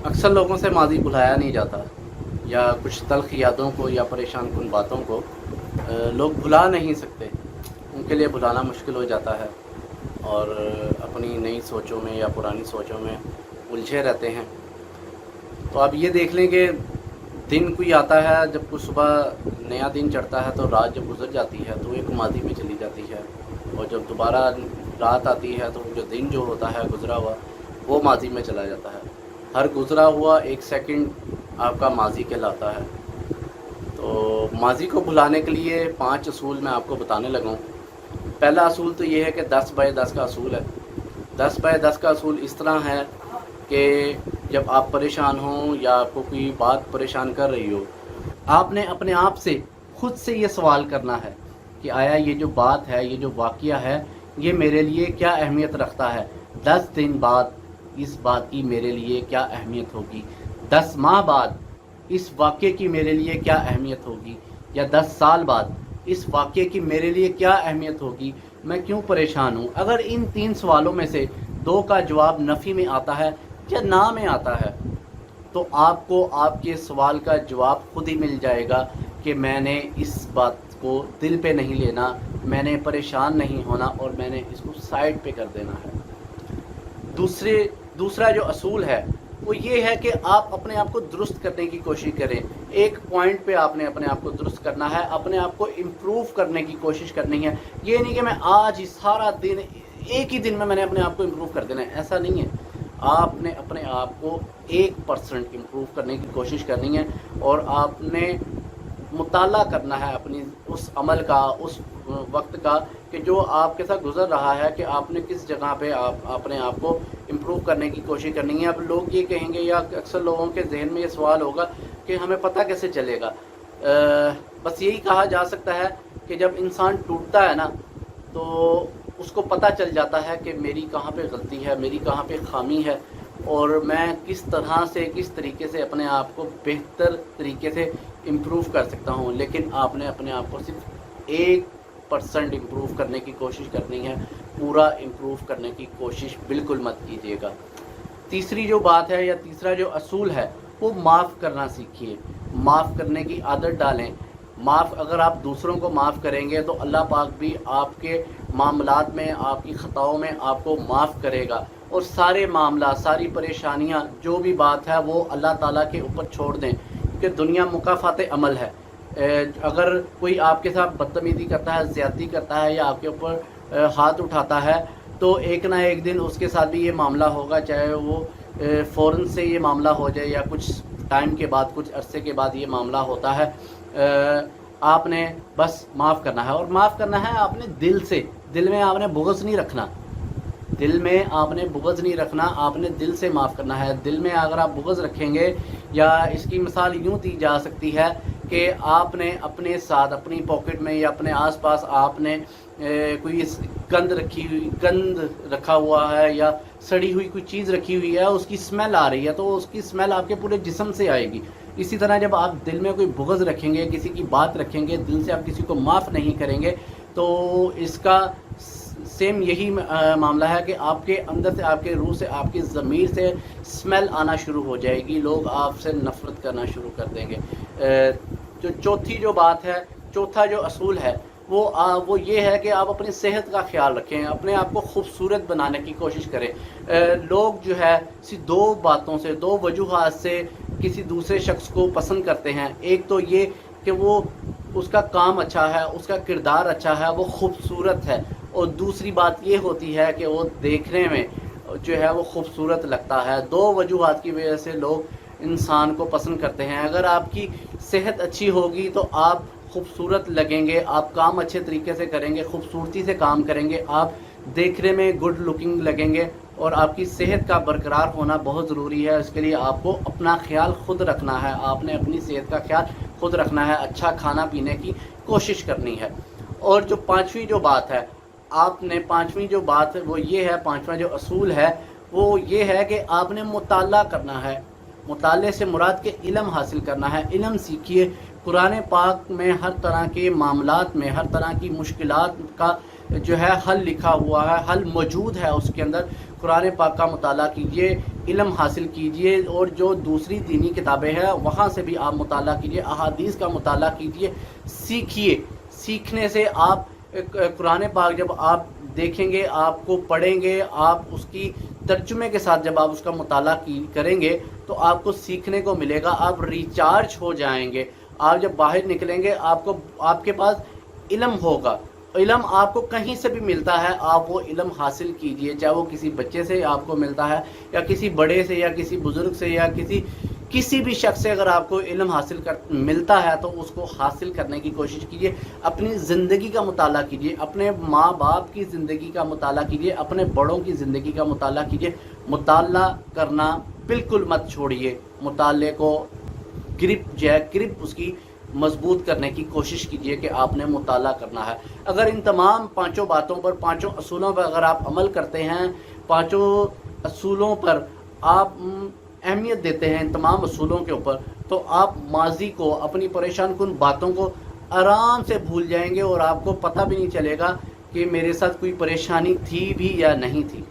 अक्सर लोगों से माज़ी भुलाया नहीं जाता, या कुछ तल्ख़ यादों को या परेशान कुन बातों को लोग भुला नहीं सकते। उनके लिए भुलाना मुश्किल हो जाता है और अपनी नई सोचों में या पुरानी सोचों में उलझे रहते हैं। तो आप ये देख लें कि दिन कोई आता है, जब कोई सुबह नया दिन चढ़ता है तो रात जब गुज़र जाती है तो एक माज़ी में चली जाती है, और जब दोबारा रात आती है तो जो दिन जो होता है गुज़रा हुआ वो माज़ी में चला जाता है। हर गुज़रा हुआ एक सेकंड आपका माज़ी कहलाता है। तो माज़ी को भुलाने के लिए 5 असूल मैं आपको बताने लगा हूँ। पहला असूल तो ये है कि 10 बाय 10 का असूल है। 10 बाय 10 का असूल इस तरह है कि जब आप परेशान हों या आपको कोई बात परेशान कर रही हो, आपने अपने आप से खुद से ये सवाल करना है कि आया ये जो बात है, ये जो वाक़या है, ये मेरे लिए क्या अहमियत रखता है। 10 दिन बाद इस बात की मेरे लिए क्या अहमियत होगी, 10 माह बाद इस वाक़े की मेरे लिए क्या अहमियत होगी, या 10 साल बाद इस वाक़े की मेरे लिए क्या अहमियत होगी, मैं क्यों परेशान हूँ। अगर इन 3 सवालों में से 2 का जवाब नफ़ी में आता है या ना में आता है, तो आपको आपके सवाल का जवाब खुद ही मिल जाएगा कि मैंने इस बात को दिल पे नहीं लेना, मैंने परेशान नहीं होना और मैंने इसको साइड पे कर देना है। दूसरा जो असूल है वो ये है कि आप अपने आप को दुरुस्त करने की कोशिश करें। एक पॉइंट पे आपने अपने आप को दुरुस्त करना है, अपने आप को इम्प्रूव करने की कोशिश करनी है। ये नहीं कि मैं आज ही सारा दिन एक ही दिन में मैंने अपने आप को इम्प्रूव कर देना है, ऐसा नहीं है। आपने अपने आप को 1% इम्प्रूव करने की कोशिश करनी है और आपने मुताला करना है अपनी उस अमल का, उस वक्त का कि जो आपके साथ गुजर रहा है, कि आपने किस जगह पे आप अपने आप को इम्प्रूव करने की कोशिश करनी है। अब लोग ये कहेंगे, या अक्सर लोगों के जहन में ये सवाल होगा कि हमें पता कैसे चलेगा। बस यही कहा जा सकता है कि जब इंसान टूटता है ना, तो उसको पता चल जाता है कि मेरी कहाँ पे गलती है, मेरी कहाँ पे खामी है, और मैं किस तरह से, किस तरीके से अपने आप को बेहतर तरीके से इम्प्रूव कर सकता हूँ। लेकिन आपने अपने आप को सिर्फ 1% इम्प्रूव करने की कोशिश करनी है, पूरा इम्प्रूव करने की कोशिश बिल्कुल मत कीजिएगा। तीसरी जो बात है या तीसरा जो असूल है वो माफ़ करना सीखिए। माफ़ करने की आदत डालें। अगर आप दूसरों को माफ़ करेंगे तो अल्लाह पाक भी आपके मामलात में, आपकी ख़ताओं में आपको माफ़ करेगा, और सारे मामला, सारी परेशानियां, जो भी बात है वो अल्लाह ताला के ऊपर छोड़ दें, क्योंकि दुनिया मुकाफ़ात अमल है। अगर कोई आपके साथ बदतमीज़ी करता है, ज़्यादती करता है या आपके ऊपर हाथ उठाता है, तो एक ना एक दिन उसके साथ भी ये मामला होगा, चाहे वो फ़ौरन से ये मामला हो जाए या कुछ टाइम के बाद, कुछ अरसे के बाद ये मामला होता है। आपने बस माफ़ करना है, और माफ़ करना है आपने दिल से। दिल में आपने बुग़्ज़ नहीं रखना, दिल में आपने बुग़्ज़ नहीं रखना, आपने दिल से माफ़ करना है। दिल में अगर आप बुग़्ज़ रखेंगे, या इसकी मिसाल यूँ दी जा सकती है कि आपने अपने साथ, अपनी पॉकेट में या अपने आसपास आपने कोई गंद रखा हुआ है या सड़ी हुई कोई चीज़ रखी हुई है, उसकी स्मेल आ रही है, तो उसकी स्मेल आपके पूरे जिस्म से आएगी। इसी तरह जब आप दिल में कोई बुग़्ज़ रखेंगे, किसी की बात रखेंगे, दिल से आप किसी को माफ़ नहीं करेंगे, तो इसका सेम यही मामला है कि आपके अंदर से, आपके रूह से, आपकी ज़मीर से स्मेल आना शुरू हो जाएगी, लोग आपसे नफ़रत करना शुरू कर देंगे। जो चौथी जो बात है, चौथा जो असूल है वो ये है कि आप अपनी सेहत का ख्याल रखें, अपने आप को खूबसूरत बनाने की कोशिश करें। लोग जो है सिर्फ 2 बातों से, 2 वजूहात से किसी दूसरे शख्स को पसंद करते हैं। एक तो ये कि वो, उसका काम अच्छा है, उसका किरदार अच्छा है, वो खूबसूरत है, और दूसरी बात ये होती है कि वो देखने में जो है वो खूबसूरत लगता है। 2 वजूहात की वजह से लोग इंसान को पसंद करते हैं। अगर आपकी सेहत अच्छी होगी तो आप खूबसूरत लगेंगे, आप काम अच्छे तरीके से करेंगे, खूबसूरती से काम करेंगे, आप देखने में गुड लुकिंग लगेंगे, और आपकी सेहत का बरकरार होना बहुत ज़रूरी है। इसके लिए आपको अपना ख्याल खुद रखना है, आपने अपनी सेहत का ख्याल खुद रखना है, अच्छा खाना पीने की कोशिश करनी है। और जो पाँचवीं जो बात है, आपने पाँचवीं जो बात है वो ये है, पाँचवा जो असूल है वो ये है कि आपने मुताला करना है। मुताले से मुराद के इल्म हासिल करना है, इल्म सीखिए। कुरान पाक में हर तरह के मामलात में, हर तरह की मुश्किलात का जो है हल लिखा हुआ है, हल मौजूद है उसके अंदर। कुरान पाक का मुताला कीजिए, علم حاصل کیجئے، اور جو دوسری دینی کتابیں ہیں وہاں سے بھی آپ مطالعہ کیجئے، احادیث کا مطالعہ کیجئے، سیکھیے۔ سیکھنے سے آپ قرآن پاک جب آپ دیکھیں گے، آپ کو پڑھیں گے، آپ اس کی ترجمے کے ساتھ جب آپ اس کا مطالعہ کریں گے تو آپ کو سیکھنے کو ملے گا، آپ ریچارج ہو جائیں گے۔ آپ جب باہر نکلیں گے آپ کے پاس علم ہوگا، علم آپ کو کہیں سے بھی ملتا ہے، آپ وہ علم حاصل کیجئے، چاہے وہ کسی بچے سے آپ کو ملتا ہے یا کسی بڑے سے یا کسی بزرگ سے یا کسی بھی شخص سے اگر آپ کو علم ملتا ہے تو اس کو حاصل کرنے کی کوشش کیجئے۔ اپنی زندگی کا مطالعہ کیجئے، اپنے ماں باپ کی زندگی کا مطالعہ کیجئے، اپنے بڑوں کی زندگی کا مطالعہ کیجئے۔ مطالعہ کرنا بالکل مت چھوڑیے، مطالعے کو گرپ اس کی مضبوط کرنے کی کوشش کیجئے کہ آپ نے مطالعہ کرنا ہے۔ اگر ان تمام پانچوں باتوں پر، پانچوں اصولوں پر اگر آپ عمل کرتے ہیں، پانچوں اصولوں پر آپ اہمیت دیتے ہیں، ان تمام اصولوں کے اوپر، تو آپ ماضی کو، اپنی پریشان کن باتوں کو آرام سے بھول جائیں گے، اور آپ کو پتہ بھی نہیں چلے گا کہ میرے ساتھ کوئی پریشانی تھی بھی یا نہیں تھی۔